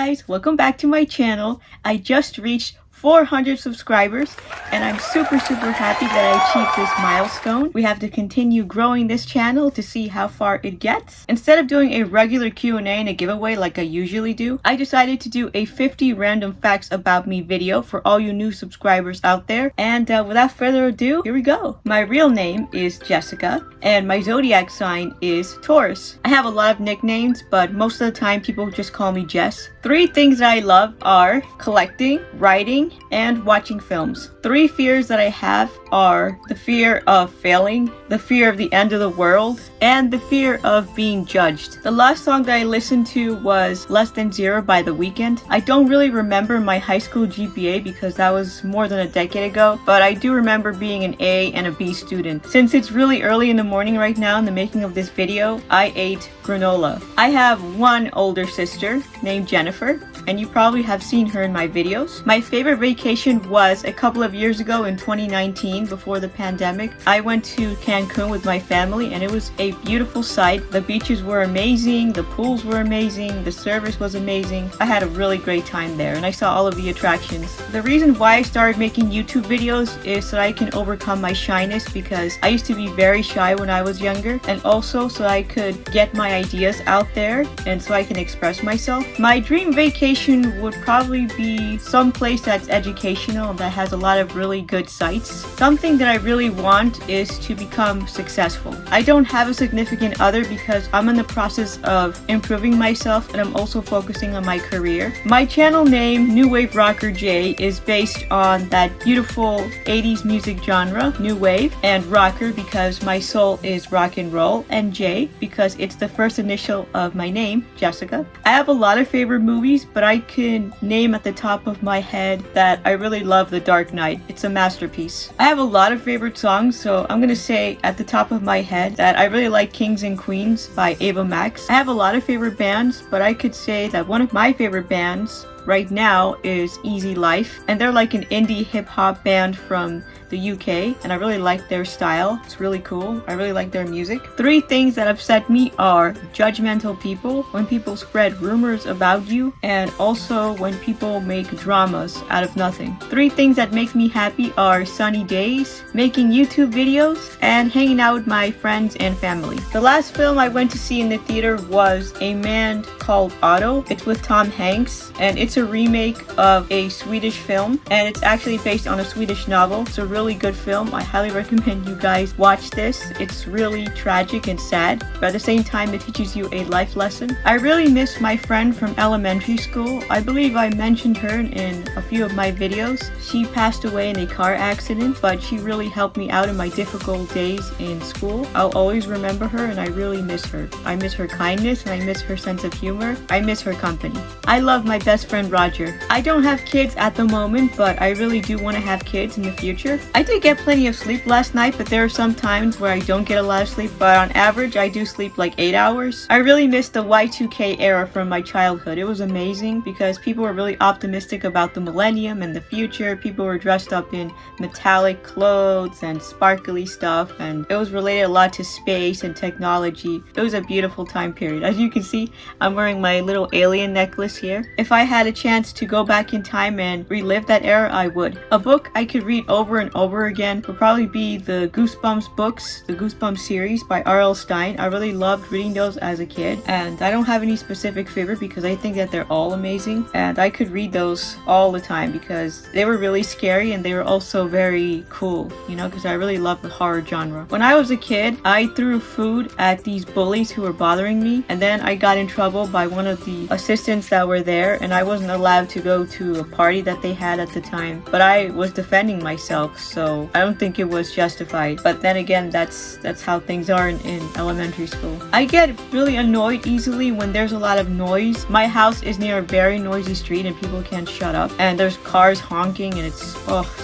guys, welcome back to my channel. I just reached 400 subscribers and I'm super happy that I achieved this milestone. We have to continue growing this channel to see how far it gets. Instead of doing a regular Q&A and a giveaway like I usually do, I decided to do a 50 random facts about me video for all you new subscribers out there. And without further ado, here we go. My real name is Jessica and my zodiac sign is Taurus. I have a lot of nicknames, but most of the time people just call me Jess. 3 things that I love are collecting, writing, and watching films. 3 fears that I have are the fear of failing, the fear of the end of the world, and the fear of being judged. The last song that I listened to was Less Than Zero by The Weeknd. I don't really remember my high school GPA because that was more than a decade ago, but I do remember being an A and a B student. Since it's really early in the morning right now in the making of this video, I ate granola. I have one older sister named Jennifer, and you probably have seen her in my videos. My favorite vacation was a couple of years ago in 2019 before the pandemic. I went to Cancun with my family and it was a beautiful sight. The beaches were amazing, the pools were amazing, the service was amazing. I had a really great time there and I saw all of the attractions. The reason why I started making YouTube videos is so I can overcome my shyness because I used to be very shy when I was younger, and also so I could get my ideas out there and so I can express myself. My dream vacation would probably be some place that's educational and that has a lot of really good sights. Something that I really want is to become successful. I don't have a significant other because I'm in the process of improving myself and I'm also focusing on my career. My channel name, New Wave Rocker J, is based on that beautiful 80s music genre, New Wave, and Rocker because my soul is rock and roll, and J because it's the first initial of my name, Jessica. I have a lot of favorite movies, but I can name at the top of my head that I really love The Dark Knight. It's a masterpiece. I have a lot of favorite songs, so I'm gonna say at the top of my head that I really like Kings and Queens by Ava Max. I have a lot of favorite bands, but I could say that one of my favorite bands right now is Easy Life, and they're like an indie hip-hop band from the UK, and I really like their style. It's really cool. I really like their music. 3 things that upset me are judgmental people, when people spread rumors about you, and also when people make dramas out of nothing. 3 things that make me happy are sunny days, making YouTube videos, and hanging out with my friends and family. The last film I went to see in the theater was A Man Called Otto. It's with Tom Hanks, and it's a remake of a Swedish film, and it's actually based on a Swedish novel. It's a really good film. I highly recommend you guys watch this. It's really tragic and sad, but at the same time it teaches you a life lesson. I really miss my friend from elementary school. I believe I mentioned her in a few of my videos. She passed away in a car accident, but she really helped me out in my difficult days in school. I'll always remember her and I really miss her. I miss her kindness and I miss her sense of humor. I miss her company. I love my best friend Roger. I don't have kids at the moment, but I really do want to have kids in the future. I did get plenty of sleep last night, but there are some times where I don't get a lot of sleep, but on average I do sleep like 8 hours. I really miss the Y2K era from my childhood. It was amazing because people were really optimistic about the millennium and the future. People were dressed up in metallic clothes and sparkly stuff, and it was related a lot to space and technology. It was a beautiful time period. As you can see, I'm wearing my little alien necklace here. If I had a chance to go back in time and relive that era, I would. A book I could read over and over again would probably be the Goosebumps books, the Goosebumps series by R.L. Stine. I really loved reading those as a kid, and I don't have any specific favorite because I think that they're all amazing, and I could read those all the time because they were really scary and they were also very cool, you know, because I really love the horror genre. When I was a kid, I threw food at these bullies who were bothering me, and then I got in trouble by one of the assistants that were there, and I wasn't allowed to go to a party that they had at the time, but I was defending myself, so I don't think it was justified. But then again, that's how things are in elementary school. I get really annoyed easily when there's a lot of noise. My house is near a very noisy street and people can't shut up, and there's cars honking and it's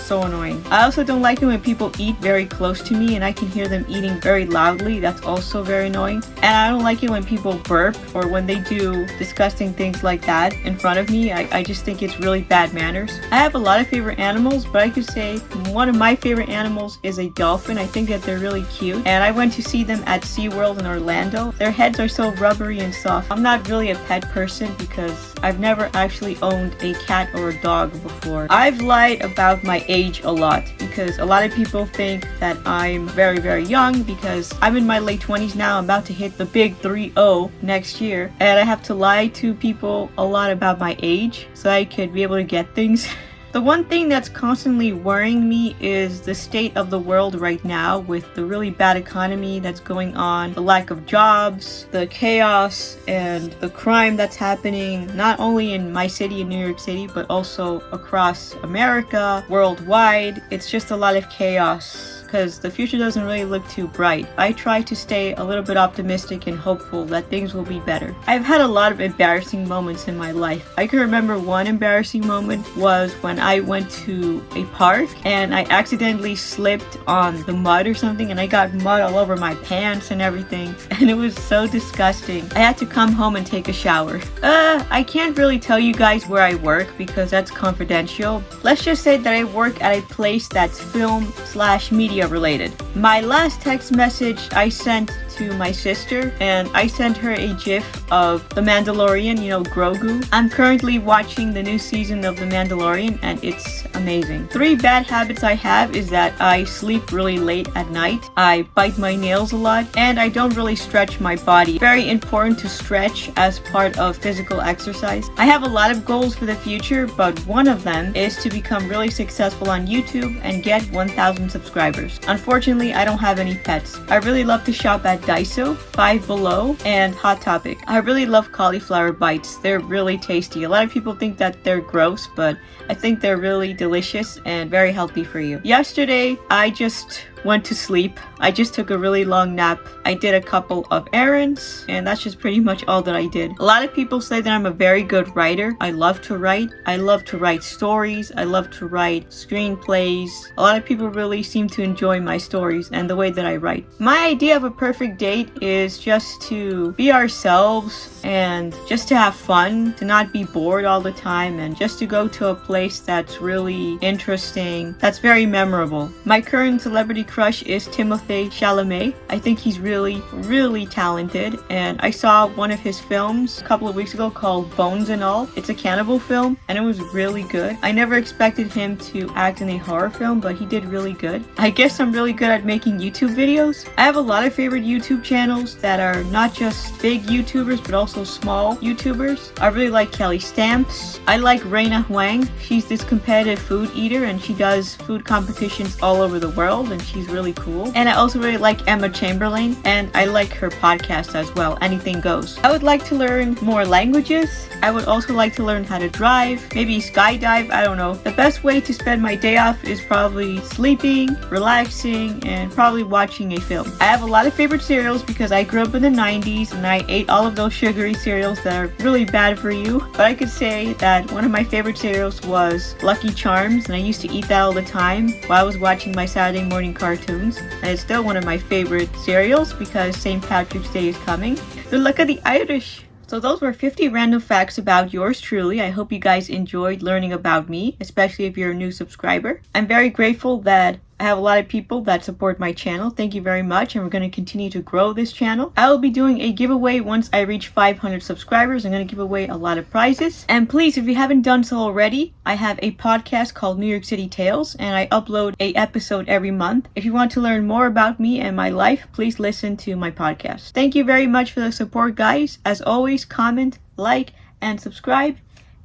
so annoying. I also don't like it when people eat very close to me and I can hear them eating very loudly. That's also very annoying. And I don't like it when people burp or when they do disgusting things like that in front of me. me. I just think it's really bad manners. I have a lot of favorite animals, but I could say one of my favorite animals is a dolphin. I think that they're really cute, and I went to see them at SeaWorld in Orlando. Their heads are so rubbery and soft. I'm not really a pet person because I've never actually owned a cat or a dog before. I've lied about my age a lot because a lot of people think that I'm very, very young because I'm in my late 20s now. I'm about to hit the big 3-0 next year, and I have to lie to people a lot about my age so I could be able to get things. The one thing that's constantly worrying me is the state of the world right now with the really bad economy that's going on, the lack of jobs, the chaos, and the crime that's happening not only in my city in New York City, but also across America, worldwide. It's just a lot of chaos because the future doesn't really look too bright. I try to stay a little bit optimistic and hopeful that things will be better. I've had a lot of embarrassing moments in my life. I can remember one embarrassing moment was when I went to a park and I accidentally slipped on the mud or something, and I got mud all over my pants and everything, and it was so disgusting. I had to come home and take a shower. I can't really tell you guys where I work because that's confidential. Let's just say that I work at a place that's film/media related. My last text message I sent to my sister, and I sent her a gif of The Mandalorian, you know, Grogu. I'm currently watching the new season of The Mandalorian and it's amazing. 3 bad habits I have is that I sleep really late at night, I bite my nails a lot, and I don't really stretch my body. Very important to stretch as part of physical exercise. I have a lot of goals for the future, but one of them is to become really successful on YouTube and get 1,000 subscribers. Unfortunately, I don't have any pets. I really love to shop at Daiso, Five Below, and Hot Topic. I really love cauliflower bites. They're really tasty. A lot of people think that they're gross, but I think they're really delicious and very healthy for you. Yesterday, I just went to sleep. I just took a really long nap. I did a couple of errands, and that's just pretty much all that I did. A lot of people say that I'm a very good writer. I love to write. I love to write stories. I love to write screenplays. A lot of people really seem to enjoy my stories and the way that I write. My idea of a perfect date is just to be ourselves and just to have fun, to not be bored all the time, and just to go to a place that's really interesting, that's very memorable. My current celebrity crush is Timothée Chalamet. I think he's really, really talented, and I saw one of his films a couple of weeks ago called Bones and All. It's a cannibal film, and it was really good. I never expected him to act in a horror film, but he did really good. I guess I'm really good at making YouTube videos. I have a lot of favorite YouTube channels that are not just big YouTubers, but also small YouTubers. I really like Kelly Stamps. I like Raina Huang. She's this competitive food eater, and she does food competitions all over the world, and she's really cool. And I also really like Emma Chamberlain, and I like her podcast as well, Anything Goes. I would like to learn more languages. I would also like to learn how to drive, maybe skydive, I don't know. The best way to spend my day off is probably sleeping, relaxing, and probably watching a film. I have a lot of favorite cereals because I grew up in the 90s and I ate all of those sugary cereals that are really bad for you. But I could say that one of my favorite cereals was Lucky Charms, and I used to eat that all the time while I was watching my Saturday morning cartoons. And it's still one of my favorite cereals because St. Patrick's Day is coming. Good luck at the Irish! So those were 50 random facts about yours truly. I hope you guys enjoyed learning about me, especially if you're a new subscriber. I'm very grateful that I have a lot of people that support my channel. Thank you very much, and we're going to continue to grow this channel. I will be doing a giveaway once I reach 500 subscribers. I'm going to give away a lot of prizes. And please, if you haven't done so already, I have a podcast called New York City Tales, and I upload an episode every month. If you want to learn more about me and my life, please listen to my podcast. Thank you very much for the support, guys. As always, comment, like, and subscribe,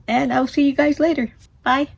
and I'll see you guys later. Bye.